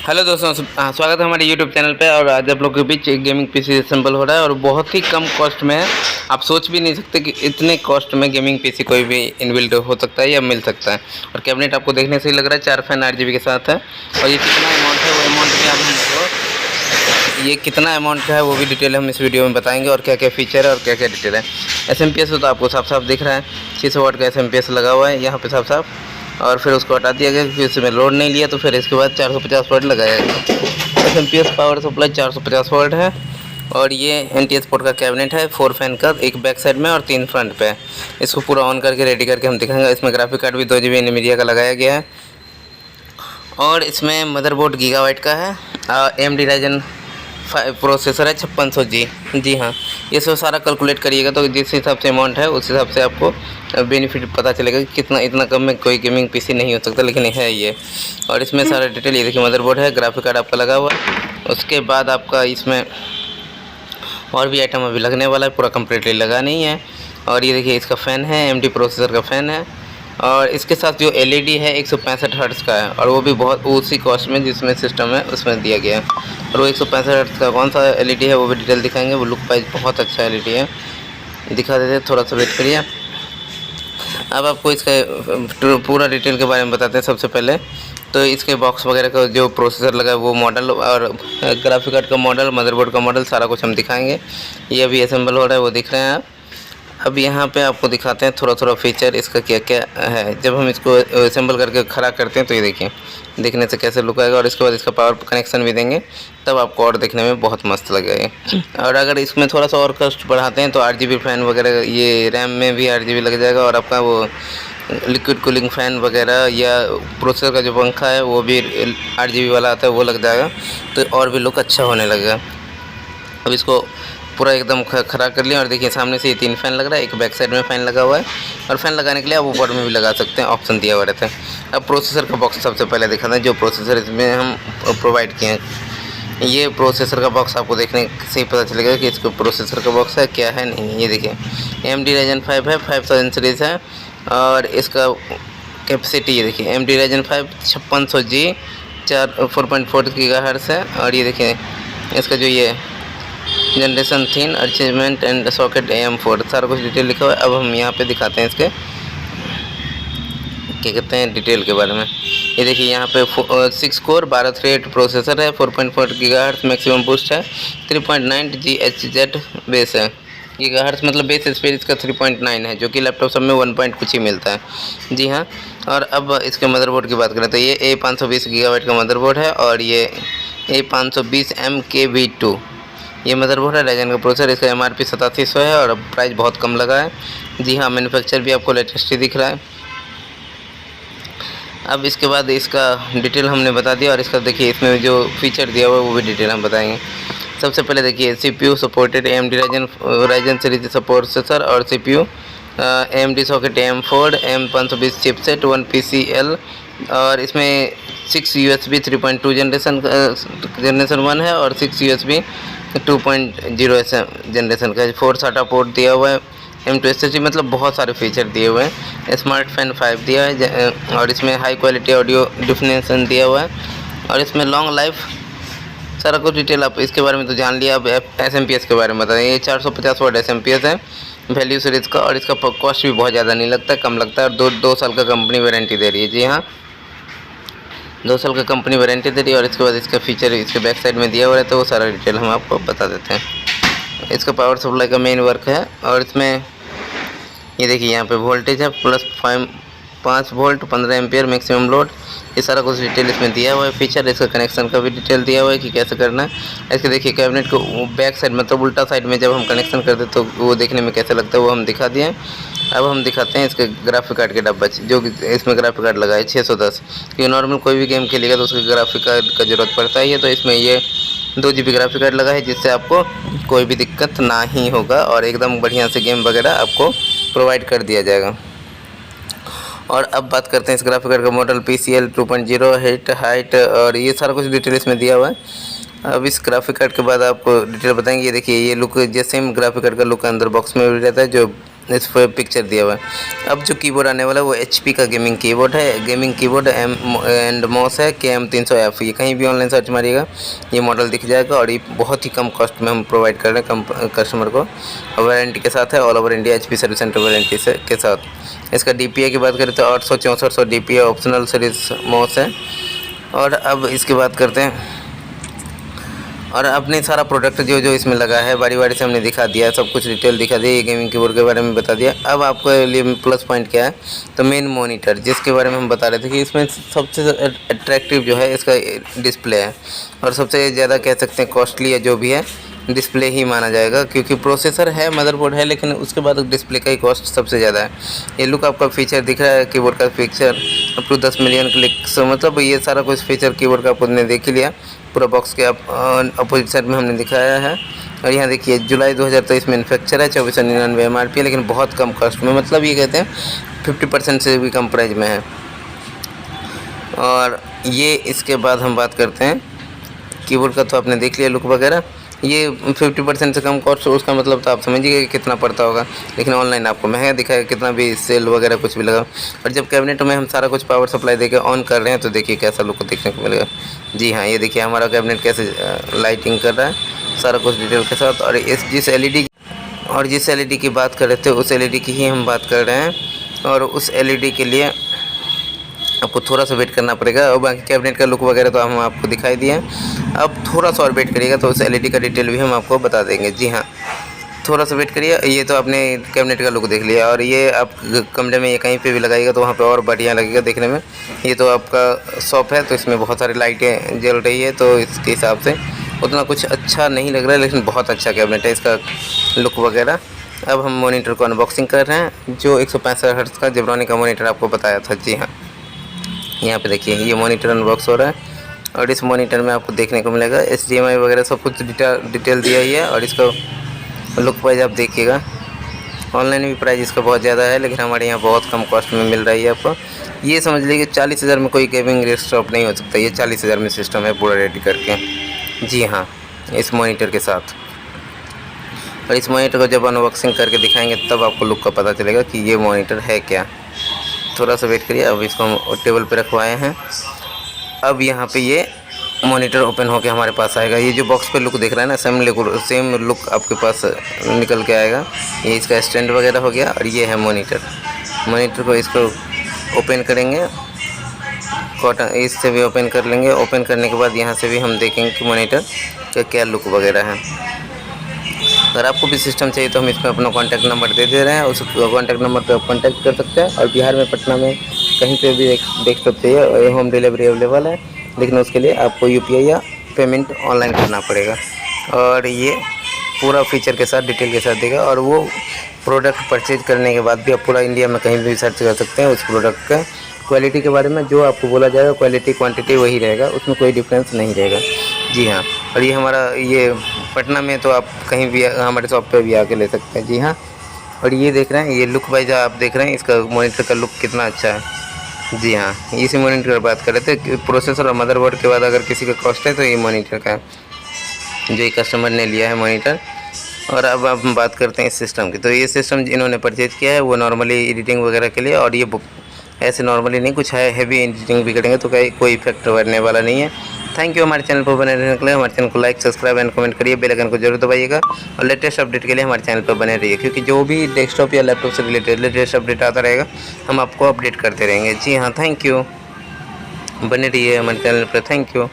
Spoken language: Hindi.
हेलो दोस्तों, स्वागत है हमारे यूट्यूब चैनल पे। और आज आप लोग के बीच एक गेमिंग पीसी असेंबल हो रहा है और बहुत ही कम कॉस्ट में है। आप सोच भी नहीं सकते कि इतने कॉस्ट में गेमिंग पीसी कोई भी इनबिल्ट हो सकता है या मिल सकता है। और कैबिनेट आपको देखने से ही लग रहा है 4 फैन 8 GB के साथ है। और ये कितना अमाउंट है वो अमाउंट भी आप हमको ये कितना अमाउंट का है वो भी डिटेल हम इस वीडियो में बताएंगे, और क्या क्या फीचर है और क्या क्या डिटेल है। SMP तो आपको साफ साफ दिख रहा है, 600 वाट का SMP लगा हुआ है यहाँ पे साफ साफ। और फिर उसको हटा दिया गया क्योंकि इसमें लोड नहीं लिया, तो फिर इसके बाद 450 वाट लगाया गया। SMP पावर सप्लाई 450 वाट है। और ये NTS पोर्ट का कैबिनेट है, 4 फैन का, एक बैक साइड में और 3 फ्रंट पे है। इसको पूरा ऑन करके रेडी करके हम दिखाएंगे। इसमें ग्राफिक कार्ड भी 2 GB NVIDIA का लगाया गया है। और इसमें मदरबोर्ड गीगाबाइट का है। AMD Ryzen 5 प्रोसेसर है 5600G। जी हाँ, ये सब सारा कैलकुलेट करिएगा तो जिस हिसाब से अमाउंट है उस हिसाब से आपको बेनिफिट पता चलेगा कि कितना इतना कम में कोई गेमिंग पीसी नहीं हो सकता, लेकिन है ये। और इसमें सारा डिटेल ये देखिए, मदरबोर्ड है, ग्राफिक कार्ड आपका लगा हुआ है। उसके बाद आपका इसमें और भी आइटम अभी लगने वाला है, पूरा कम्प्लीटली लगा नहीं है। और ये देखिए इसका फ़ैन है, AMD प्रोसेसर का फ़ैन है। और इसके साथ जो LED है 165 हर्ट्ज़ का है, और वो भी बहुत उसी कॉस्ट में जिसमें सिस्टम है उसमें दिया गया है। और वो 165 हर्ट्ज़ का कौन सा LED है वो भी डिटेल दिखाएंगे। वो लुक वाइज बहुत अच्छा LED है, दिखा देते हैं, थोड़ा सा वेट करिए। अब आपको इसका पूरा डिटेल के बारे में बताते हैं। सबसे पहले तो इसके बॉक्स वगैरह का जो प्रोसेसर लगा है वो मॉडल, और ग्राफिक कार्ड का मॉडल, मदरबोर्ड का मॉडल, सारा कुछ हम दिखाएंगे। ये अभी असेंबल हो रहा है, वो दिख रहे हैं आप। अब यहाँ पे आपको दिखाते हैं थोड़ा थोड़ा फीचर इसका क्या क्या है। जब हम इसको असेंबल करके खड़ा करते हैं तो ये देखिए देखने से कैसे लुक आएगा। और इसके बाद इसका पावर कनेक्शन भी देंगे, तब आपको और देखने में बहुत मस्त लगेगा। और अगर इसमें थोड़ा सा और कॉस्ट बढ़ाते हैं तो 8 GB फैन वगैरह, ये रैम में भी 8 GB लग जाएगा। और आपका वो लिक्विड कूलिंग फ़ैन वगैरह या प्रोसेसर का जो पंखा है वो भी 8 GB वाला आता है, वो लग जाएगा, तो और भी लुक अच्छा होने लगेगा। अब इसको पूरा एकदम खड़ा कर लिया। और देखिए सामने से ये 3 फैन लग रहा है, एक बैक साइड में फ़ैन लगा हुआ है। और फ़ैन लगाने के लिए आप ऊपर में भी लगा सकते हैं, ऑप्शन दिया हुआ रहता है। अब प्रोसेसर का बॉक्स सबसे पहले दिखाते हैं, जो प्रोसेसर इसमें हम प्रोवाइड किए हैं। ये प्रोसेसर का बॉक्स आपको देखने से ही पता चलेगा कि इसको प्रोसेसर का बॉक्स है क्या है नहीं। ये देखिए AMD Ryzen 5 है, 5000 सीरीज़ है। और इसका कैपेसिटी ये देखिए, AMD Ryzen 5 5600G 4.4 GHz है। और ये देखिए इसका जो ये generation 3 achievement and socket AM4 सारा कुछ डिटेल लिखा हुआ है। अब हम यहाँ पे दिखाते हैं इसके क्या कहते हैं डिटेल के बारे में। ये देखिए यहाँ पे 6 कोर 12 थ्रेड प्रोसेसर है, 4.4 GHz मैक्सिमम बूस्ट है, 3.9 GHz बेस है। GHz मतलब बेस स्पीड इसका 3.9 है, जो कि लैपटॉप सब में 1 पॉइंट कुछ ही मिलता है। जी हाँ। और अब इसके मदरबोर्ड की बात करें तो ये A520 GB का मदरबोर्ड है। और ये A520 MKV2 ये मदरबोर्ड है, Ryzen का प्रोसेसर। इसका MRP 8700 है और अब प्राइस बहुत कम लगा है। जी हाँ, मैन्युफैक्चर भी आपको लेटेस्ट ही दिख रहा है। अब इसके बाद इसका डिटेल हमने बता दिया। और इसका देखिए इसमें जो फीचर दिया हुआ है वो भी डिटेल हम बताएंगे। सबसे पहले देखिए CPU supported AMD Ryzen series processor और CPU AMD socket AM4 M520 chipset 1 PCL। और इसमें 6 USB 3.2 जनरेशन 1 है और 6 USB 2.0 जनरेशन का 4 SATA पोर्ट दिया हुआ है। M2 SSD मतलब बहुत सारे फीचर दिए हुए हैं। स्मार्ट फैन 5 दिया है। और इसमें हाई क्वालिटी ऑडियो डिफिनेशन दिया हुआ है। और इसमें लॉन्ग लाइफ सारा कुछ डिटेल आप इसके बारे में तो जान लिया। अब SMP के बारे में बताएं। ये 450 वाट SMP है वैल्यू सीरीज़ का। और इसका कॉस्ट भी बहुत ज़्यादा नहीं लगता, कम लगता है। और 2 साल का कंपनी वारंटी दे रही है। जी हाँ, 2 साल का कंपनी वारंटी दे रही है। और इसके बाद इसका फीचर इसके बैक साइड में दिया हुआ है, तो वो सारा डिटेल हम आपको बता देते हैं। इसका पावर सप्लाई का मेन वर्क है। और इसमें ये देखिए यहाँ पे वोल्टेज है +5 वोल्ट 15 एम्पियर मैक्सिमम लोड। ये सारा कुछ डिटेल इसमें दिया हुआ है। फीचर इसका कनेक्शन का भी डिटेल दिया हुआ है कि कैसे करना है। इसके देखिए कैबिनेट को बैक साइड मतलब उल्टा साइड में जब हम कनेक्शन करते तो वो देखने में कैसे लगता है वो हम दिखा दिए। अब हम दिखाते हैं इसके ग्राफिक कार्ड के डब्बा, जो इसमें ग्राफिक कार्ड लगा है 610, क्योंकि नॉर्मल कोई भी गेम खेलेगा तो उसके ग्राफिक कार्ड का ज़रूरत पड़ता ही है। तो इसमें ये 2 GB ग्राफिक कार्ड लगा है, जिससे आपको कोई भी दिक्कत ना ही होगा और एकदम बढ़िया से गेम वगैरह आपको प्रोवाइड कर दिया जाएगा। और अब बात करते हैं इस ग्राफिक कार्ड का मॉडल PCL 2.0 हाइट और ये सारा कुछ डिटेल इसमें दिया हुआ है। अब इस ग्राफिक कार्ड के बाद आपको डिटेल बताएंगे। ये देखिए ये लुक जैसे सेम ग्राफिक कार्ड का लुक अंदर बॉक्स में भी रहता है, जो इस पर पिक्चर दिया हुआ है। अब जो कीबोर्ड आने वाला है वो HP का गेमिंग कीबोर्ड है। गेमिंग कीबोर्ड एंड माउस है KM300F। ये कहीं भी ऑनलाइन सर्च मारिएगा ये मॉडल दिख जाएगा और ये बहुत ही कम कॉस्ट में हम प्रोवाइड कर रहे हैं कस्टमर को। वारंटी के साथ है, all over India HP service centre warranty से के साथ। इसका DPI की बात करें तो 864 DPI ऑप्शनल सीरीज माउस है। और अब इसकी बात करते हैं और अपने सारा प्रोडक्ट जो इसमें लगा है बारी बारी से हमने दिखा दिया, सब कुछ डिटेल दिखा दिया, ये गेमिंग कीबोर्ड के बारे में बता दिया। अब आपको लिए प्लस पॉइंट क्या है तो मेन मॉनिटर, जिसके बारे में हम बता रहे थे कि इसमें सबसे अट्रैक्टिव जो है इसका डिस्प्ले है और सबसे ज़्यादा कह सकते हैं कॉस्टली है जो भी है डिस्प्ले ही माना जाएगा, क्योंकि प्रोसेसर है, मदरबोर्ड है, लेकिन उसके बाद डिस्प्ले का ही कॉस्ट सबसे ज़्यादा है। ये लुक आपका फीचर दिख रहा है कीबोर्ड का feature up to 10 million clicks, मतलब ये सारा कुछ फीचर कीबोर्ड का आपको ने देख ही लिया। पूरा बॉक्स के अपोजिट साइड में हमने दिखाया है। और यहाँ देखिए जुलाई 2023 मैन्युफैक्चर है, 2499 MRP है, लेकिन बहुत कम कॉस्ट में, मतलब ये कहते हैं 50% से भी कम प्राइस में है। और ये इसके बाद हम बात करते हैं कीबोर्ड का, तो आपने देख लिया लुक वगैरह। ये 50% से कम कॉस्ट, उसका मतलब तो आप समझिए कितना पड़ता होगा, लेकिन ऑनलाइन आपको महंगा दिखाएगा कितना भी सेल वगैरह कुछ भी लगा। और जब कैबिनेट में हम सारा कुछ पावर सप्लाई देकर ऑन कर रहे हैं तो देखिए कैसा लुक देखने को मिलेगा। जी हाँ, ये देखिए हमारा कैबिनेट कैसे लाइटिंग कर रहा है सारा कुछ डिटेल के साथ। और जिस LED की बात कर रहे थे उस LED की ही हम बात कर रहे हैं, और उस LED के लिए आपको थोड़ा सा वेट करना पड़ेगा। और बाकी कैबिनेट का लुक वगैरह तो हम आपको दिखाई दिए। अब थोड़ा सा और वेट करिएगा तो उस LED का डिटेल भी हम आपको बता देंगे। जी हाँ, थोड़ा सा वेट करिए। ये तो आपने कैबिनेट का लुक देख लिया, और ये आप कमरे में ये कहीं पे भी लगाइएगा तो वहाँ पे और बढ़िया लगेगा देखने में। ये तो आपका शॉप है तो इसमें बहुत सारी लाइटें जल रही है, तो इसके हिसाब से उतना कुछ अच्छा नहीं लग रहा है, लेकिन बहुत अच्छा कैबिनेट है इसका लुक वगैरह। अब हम मोनीटर को अनबॉक्सिंग कर रहे हैं, जो 165 हर्ट्ज़ का जेब्रॉनिक का मोनीटर आपको बताया था। जी हाँ, यहाँ पे देखिए ये मॉनिटर अनबॉक्स हो रहा है, और इस मॉनिटर में आपको देखने को मिलेगा HDMI वगैरह सब कुछ डिटेल दिया ही है। और इसका लुक वाइज आप देखिएगा, ऑनलाइन भी प्राइस इसका बहुत ज़्यादा है, लेकिन हमारे यहाँ बहुत कम कॉस्ट में मिल रही है आपको। ये समझ लीजिए 40,000 में कोई गेमिंग डेस्कटॉप नहीं हो सकता, ये 40,000 में सिस्टम है पूरा रेडी करके। जी हाँ, इस मॉनिटर के साथ। और इस मॉनिटर को जब अनबॉक्सिंग करके दिखाएंगे तब आपको लुक का पता चलेगा कि ये मॉनिटर है क्या। थोड़ा सा वेट करिए। अब इसको हम टेबल पे रखवाए हैं। अब यहाँ पे ये मॉनिटर ओपन होके हमारे पास आएगा। ये जो बॉक्स पे लुक दिख रहा है ना, सेम लुक आपके पास निकल के आएगा। ये इसका स्टैंड वगैरह हो गया, और ये है मॉनिटर को इसको ओपन करेंगे, कॉटन इससे भी ओपन कर लेंगे। ओपन करने के बाद यहाँ से भी हम देखेंगे कि मॉनिटर का क्या लुक वगैरह है। अगर आपको भी सिस्टम चाहिए तो हम इसमें अपना कॉन्टैक्ट नंबर दे रहे हैं, उस कॉन्टैक्ट नंबर पर आप कॉन्टैक्ट कर सकते हैं। और बिहार में पटना में कहीं पे भी डेस्कटॉप चाहिए, होम डिलीवरी अवेलेबल है, लेकिन उसके लिए आपको UPI या पेमेंट ऑनलाइन करना पड़ेगा। और ये पूरा फीचर के साथ डिटेल के साथ देगा, और वो प्रोडक्ट परचेज करने के बाद भी आप पूरा इंडिया में कहीं भी सर्च कर सकते हैं उस प्रोडक्ट का क्वालिटी के बारे में। जो आपको बोला जाएगा क्वालिटी क्वांटिटी वही रहेगा, उसमें कोई डिफरेंस नहीं रहेगा। जी हाँ, और ये हमारा ये पटना में तो आप कहीं भी हमारे शॉप पे भी आके ले सकते हैं। जी हाँ, और ये देख रहे हैं ये लुक वाइज आप देख रहे हैं इसका मॉनिटर का लुक कितना अच्छा है। जी हाँ, इसी मॉनिटर की बात कर रहे थे। प्रोसेसर और मदरबोर्ड के बाद अगर किसी का कॉस्ट है तो ये मॉनिटर का जो ये कस्टमर ने लिया है मॉनिटर। और अब हम बात करते हैं इस सिस्टम की। तो ये सिस्टम इन्होंने परचेज़ किया है वो नॉर्मली एडिटिंग वगैरह के लिए, और ये ऐसे नॉर्मली नहीं, कुछ है हैवी एडिटिंग भी करेंगे तो कोई इफेक्ट बनने वाला नहीं है। थैंक यू हमारे चैनल पर बने रहने के लिए। हमारे चैनल को लाइक सब्सक्राइब एंड कमेंट करिए, बेल आइकन को जरूर दबाइएगा, और लेटेस्ट अपडेट के लिए हमारे चैनल पर बने रहिए, क्योंकि जो भी डेस्कटॉप या लैपटॉप से रिलेटेड लेटेस्ट अपडेट आता रहेगा हम आपको अपडेट करते रहेंगे। जी हाँ, थैंक यू, बने रहिए हमारे चैनल पर। Thank you.